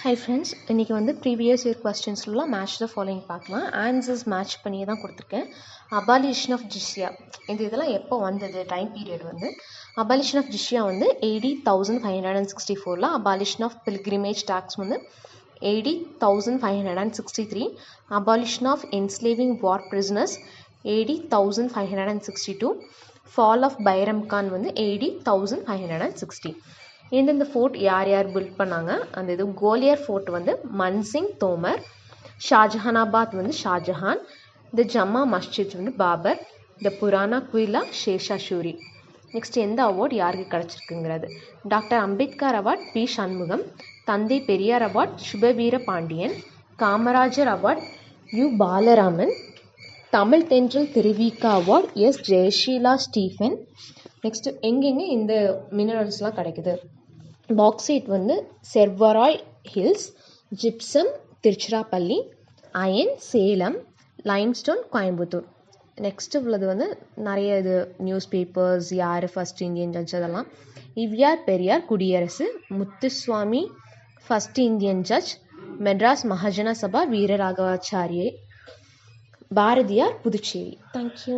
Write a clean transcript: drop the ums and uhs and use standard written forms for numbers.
High friends, இன்றைக்கி வந்து previous year கொஸ்டின்ஸ்லாம் மேட்ச் த ஃபாலோயிங் பார்க்கலாம். ஆன்சர்ஸ் மேட்ச் பண்ணியே தான் கொடுத்துருக்கேன். அபாலிஷன் ஆஃப் ஜிஸ்யா, இதெல்லாம் எப்போ வந்தது, டைம் பீரியட் வந்து அபாலிஷன் ஆஃப் ஜிஸ்யா வந்து AD 1564, abolition of pilgrimage tax வந்து AD 1563, abolition of enslaving war prisoners AD 1562, fall of Bairam Khan வந்து AD 1560. இந்த ஃபோர்ட் யார் யார் பில்ட் பண்ணாங்க, அந்த இது கோலியர் ஃபோர்ட் வந்து மன்சிங் தோமர், ஷாஜஹானாபாத் வந்து ஷாஜஹான், இந்த ஜம்மா மஸ்ஜித் வந்து பாபர், இந்த புராணா குயிலா ஷேஷாஷூரி. நெக்ஸ்ட் எந்த அவார்ட் யாருக்கு கிடச்சிருக்குங்கிறது, doctor Ambedkar award P Shanmugam, தந்தை Periyar award Subaveera Pandian, Kamarajar award U Balaraman, Tamil Thendral Thiruvika award S Jayasheela Stephen. Next எங்கெங்கே இந்த மினரல்ஸ்லாம் கிடைக்குது, பாக்ஸைட் வந்து Shevaroy hills, gypsum Tiruchirappalli, iron Salem, limestone Coimbatore. Next உள்ளது வந்து நிறைய இது நியூஸ் பேப்பர்ஸ், யார் ஃபஸ்ட் இந்தியன் ஜட்ஜ், அதெல்லாம் EVR Periyar Kudiyarasu, Muthuswamy first Indian judge, Madras Mahajana சபா வீரராகவாச்சாரியே, பாரதியார் புதுச்சேரி. தேங்க்யூ.